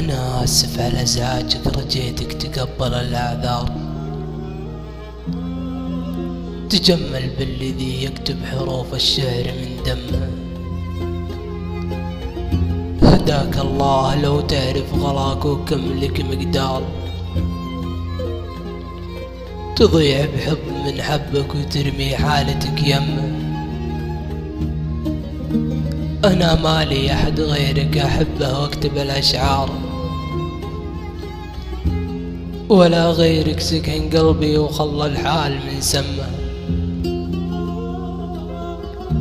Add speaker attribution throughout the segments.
Speaker 1: أنا آسف على إزعاجك، رجيتك تقبل الأعذار. تجمل بالذي يكتب حروف الشعر من دمه. هداك الله لو تعرف غلاك وكم لك مقدار. تضيع بحب من حبك وترمي حالتك يمه. أنا مالي أحد غيرك أحبه واكتب الأشعار، ولا غيرك سكن قلبي وخلى الحال من سمه.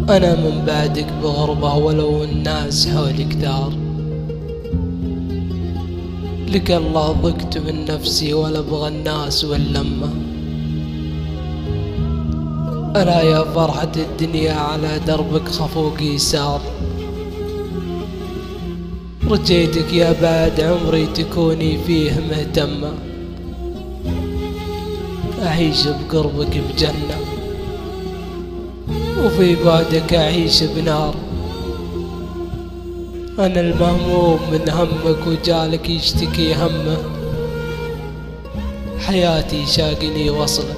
Speaker 1: أنا من بعدك بغربة ولو الناس حولي كثار. لك الله ضقت من نفسي ولا أبغى الناس واللمة. أنا يا فرحة الدنيا على دربك خفوقي سار. رجيتك يا بعد عمري تكوني فيه مهتمة. أعيش بقربك بجنة وفي بعدك أعيش بنار. أنا المهموم من همك وجالك يشتكي همه. حياتي شاقني وصلك،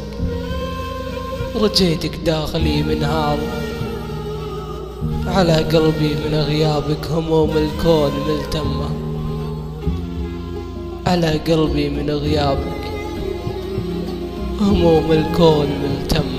Speaker 1: رجيتك داخلي منهار. على قلبي من غيابك هموم الكون ملتمة. على قلبي من غيابك هموم الكون ملتمة.